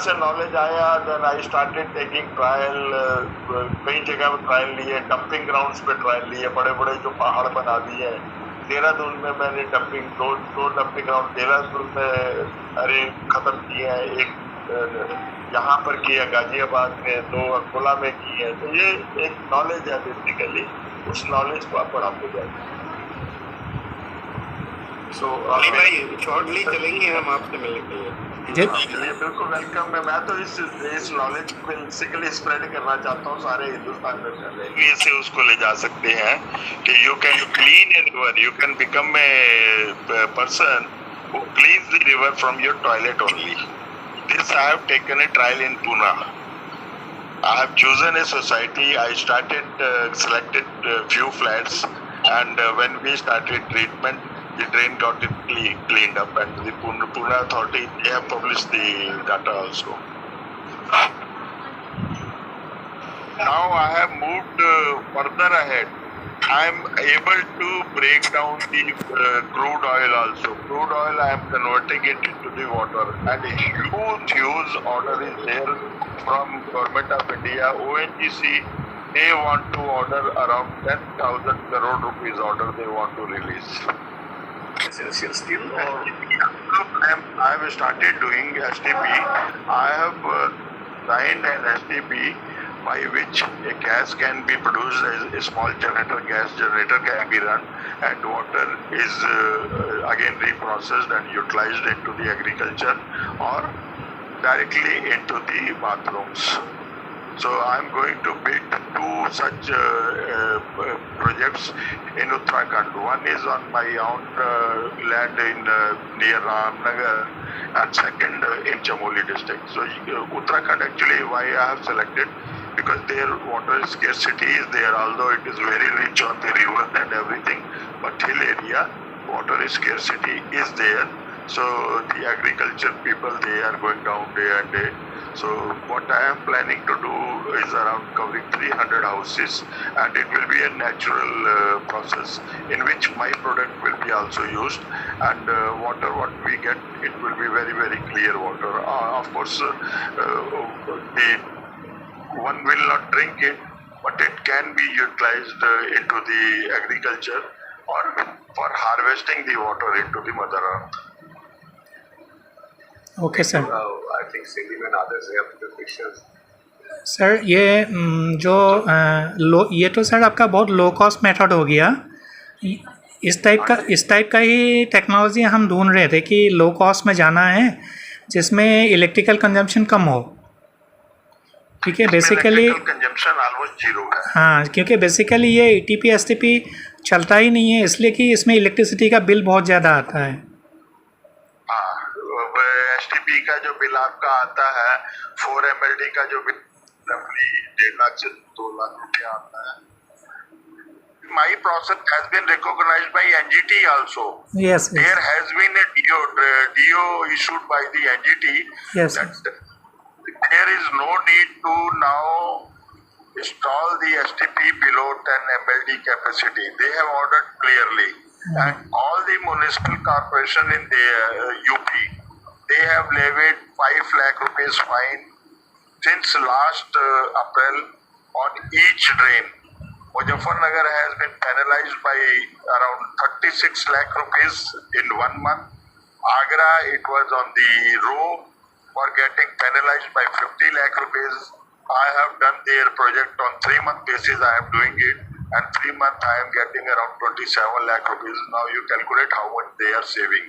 से नॉलेज आया, then I started taking trial. कई जगह पर ट्रायल लिए, डंपिंग ग्राउंड्स पे ट्रायल लिए, बड़े बड़े जो पहाड़ बना दिए। देहरादून में मैंने दो डंपिंग ग्राउंड देहरादून में अरे खत्म किए हैं, एक यहाँ पर किया गाजियाबाद में, 2 अकोला में किए। तो ये एक नॉलेज है बेसिकली, उस नॉलेज को आप बढ़ाते जाए। अली भाई शॉर्टली चलेंगे हम आपसे मिलने के लिए। ये बिल्कुल वेलकम है। मैं तो इस नॉलेज को बेसिकली स्प्रेड करना चाहता हूँ सारे हिंदुस्तान में फैले। इससे उसको ले जा सकते हैं कि you can clean a river, you can become a person who cleans the river from your toilet only. This I have taken a trial in Pune. I have chosen a society. I started selected few flats, and when we started treatment, the drain got it cleaned up, and the Pune authority, they have published the data also. Now I have moved further ahead. I am able to break down the crude oil also. Crude oil I am converting it into the water, and a huge order is there from Government of India. ONGC, they want to order around 10,000 crore rupees order they want to release. Still, I have started doing STP. I have signed an STP by which a gas can be produced, as a small gas generator can be run, and water is again reprocessed and utilized into the agriculture or directly into the bathrooms. So I am going to build 2 such projects in Uttarakhand. One is on my own land in near Ramnagar, and second in Chamoli district. So Uttarakhand, actually why I have selected, because their water scarcity is there, although it is very rich on the river and everything, but hill area water scarcity is there. So the agriculture people, they are going down day and day. So what I am planning to do is around covering 300 houses, and it will be a natural process in which my product will be also used, and water what we get, it will be very clear water. Of course, the one will not drink it, but it can be utilized into the agriculture or for harvesting the water into the Mother Earth. Okay sir. I think Cindy and others have the pictures. Sir ये ये तो sir आपका बहुत low cost method हो गया। इस type का ही technology हम ढूंढ रहे थे कि लो कॉस्ट में जाना है जिसमें इलेक्ट्रिकल कंजम्पशन कम हो। ठीक है, बेसिकली कंजम्पशन ऑलमोस्ट जीरो है। हाँ, क्योंकि बेसिकली ये ETP STP चलता ही नहीं है, इसलिए कि इसमें इलेक्ट्रिसिटी का बिल बहुत ज़्यादा आता है। हाँ, STP का जो बिल आपका आता है, 4 MLD का जो बिल रफली 1.5 लाख से 2 लाख रुपया आता है। My process has been recognized by NGT also. Yes. There has been a DO issued by the NGT. Yes. There is no need to now install the STP below 10 MLD capacity. They have ordered clearly. And all the municipal corporation in the UP, they have levied 5 lakh rupees fine since last April on each drain. Muzaffarnagar has been penalized by around 36 lakh rupees in 1 month. Agra, it was on the row for getting penalized by 50 lakh rupees. I have done their project on 3-month basis. I am doing it, and 3 months I am getting around 27 lakh rupees. Now you calculate how much they are saving.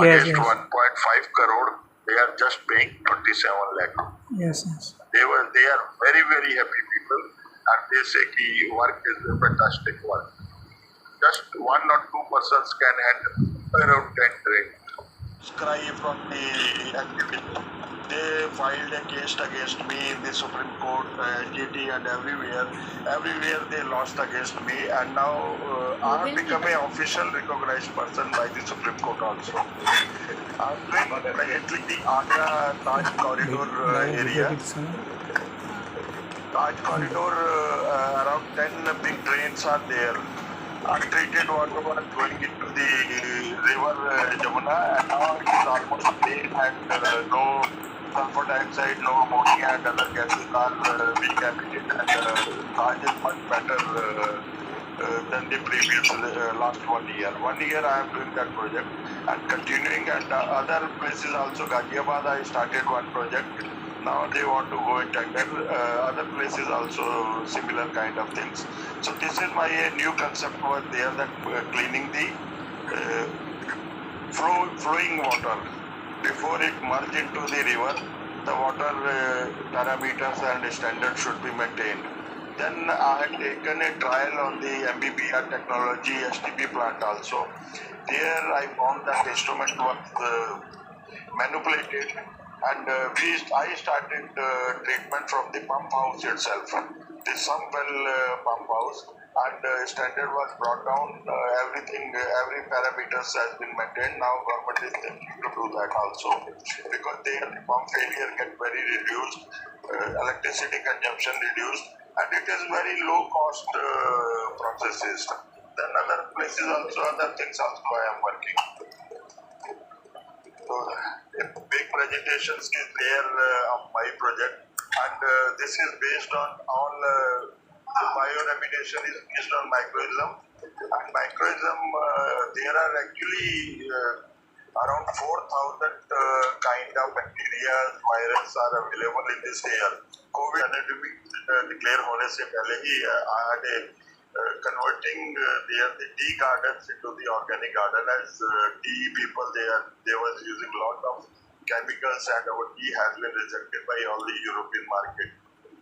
Yes, Against yes. 1.5 crore, they are just paying 27 lakh rupees. Yes. They are very happy people, and they say ki work is a fantastic work. Just 1 or 2 persons can handle around 10 drains. Cry from the activity. They filed a case against me in the Supreme Court, NGT, and everywhere. Everywhere they lost against me, and now I have become an official recognized person by the Supreme Court also. I am doing presently the Agra Taj Corridor area. Taj Corridor, around 10 big drains are there. Untreated water was going into the river Jamuna, and now it is almost clean and no sulfur dioxide, no ammonia and other gases are being emitted, and Raj is much better than the previous last 1 year. 1 year I am doing that project and continuing, and other places also. Ghaziabad I started one project. Now they want to go in tender. Other places also similar kind of things. So this is my new concept was there, that cleaning the flowing water before it merge into the river. The water parameters and standards should be maintained. Then I had taken a trial on the MBBR technology STP plant also. There I found that instrument was manipulated, and I started treatment from the pump house itself, the sump well pump house, and standard was brought down. Every parameters has been maintained. Now government is thinking to do that also, because the pump failure get very reduced, electricity consumption reduced, and it is very low cost processes. Then other places also, other things also I am working. So big presentations is there of my project, and this is based on all bioremediation is based on microism, and microism there are actually around 4,000 kind of bacteria, virus are available in this air. COVID pandemic declare होने से पहले ही I had a converting the tea gardens into the organic garden, as tea people they was using lot of chemicals, and our tea has been rejected by all the European market.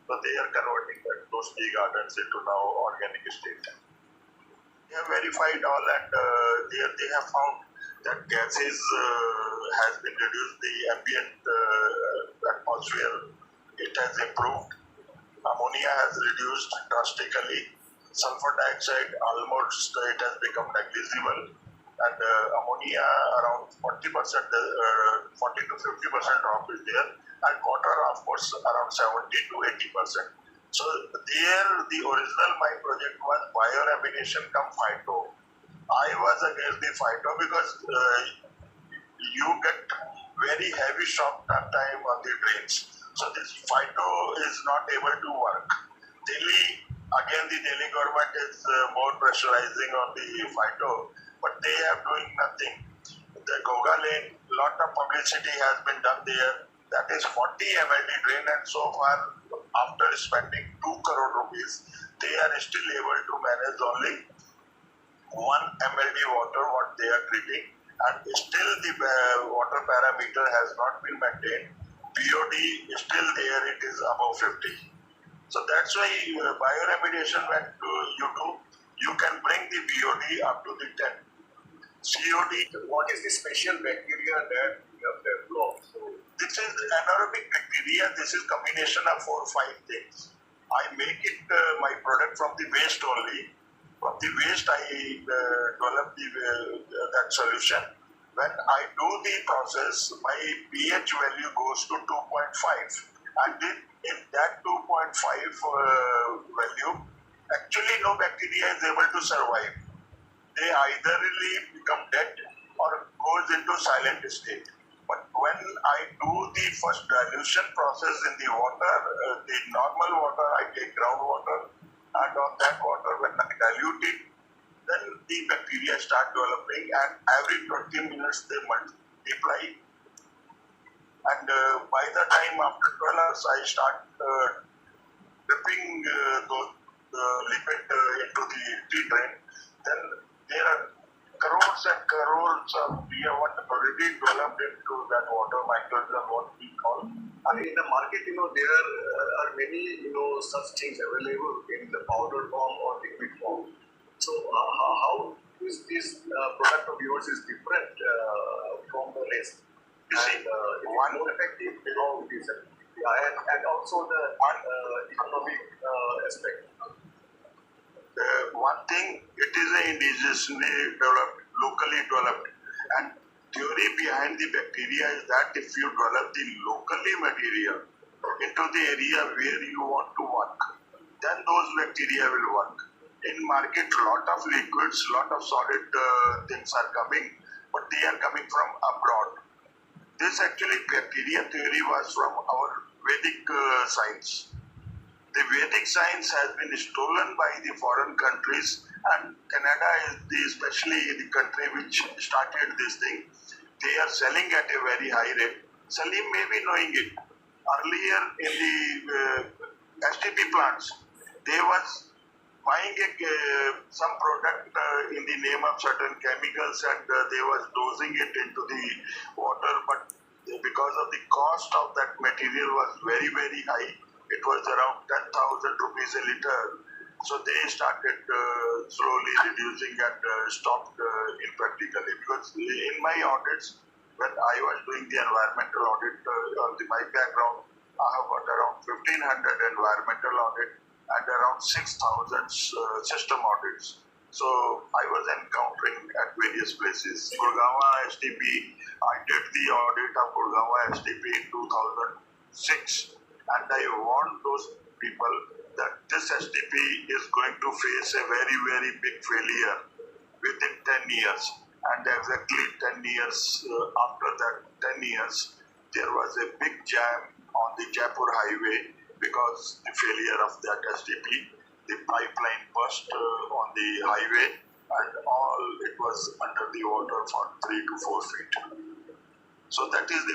So they are converting those tea gardens into now organic state. They have verified all, and they have found that gases has been reduced, the ambient atmosphere it has improved, ammonia has reduced drastically, sulfur dioxide almost it has become negligible, and ammonia around 40%, 40 to 50% drop is there, and water of course around 70 to 80%. So there the original my project was bioremediation come phyto. I was against the phyto because you get very heavy shock time on the drains. So this phyto is not able to work. The Delhi government is more pressurizing on the phyto, but they are doing nothing. The Goga Lane, lot of publicity has been done there. That is 40 MLD drain, and so far after spending 2 crore rupees, they are still able to manage only 1 MLD water what they are treating, and still the water parameter has not been maintained. BOD is still there, it is above 50. So that's why bioremediation when you can bring the BOD up to the 10. COD. What is the special bacteria that you have developed? So this is anaerobic bacteria. This is combination of 4 or 5 things. I make it my product from the waste only. From the waste I develop that solution. When I do the process, my pH value goes to 2.5, and in that 2.5 value, actually no bacteria is able to survive. They either really become dead or goes into silent state. But when I do the first dilution process in the water, the normal water, I take groundwater, and on that water when I dilute it, then the bacteria start developing, and every 20 minutes they multiply. And by the time after 12 hours, I start dripping those liquid into the tea drain. Then there are crores and crores of we have already developed into that water microism, what we call. and in the market, there are many, such things available in the powder form or liquid form. So how is this product of yours is different from the rest? You see, And it is more effective, how it is. And also the economic aspect. One thing, it is an indigenously developed, locally developed, and theory behind the bacteria is that if you develop the locally material into the area where you want to work, then those bacteria will work. In market, lot of liquids, lot of solid things are coming, but they are coming from abroad. This actually bacteria theory was from our Vedic science. The Vedic science has been stolen by the foreign countries, and Canada is especially the country which started this thing. They are selling at a very high rate. Salim may be knowing it. Earlier in the STP plants, they was buying some product in the name of certain chemicals, and they was dosing it into the water, but because of the cost of that material was very, very high, it was around 10,000 rupees a liter. So they started slowly reducing and stopped impractically. Because in my audits, when I was doing the environmental audit, my background, I have got around 1,500 environmental audit and around 6,000 system audits. So I was encountering at various places. Gurgaon STP, I did the audit of Gurgaon STP in 2006, and I warned those people that this STP is going to face a very, very big failure within 10 years. And exactly 10 years after that 10 years, there was a big jam on the Jaipur highway because the failure of that STP. The pipeline burst on the highway, and all it was under the water for 3 to 4 feet. So that is the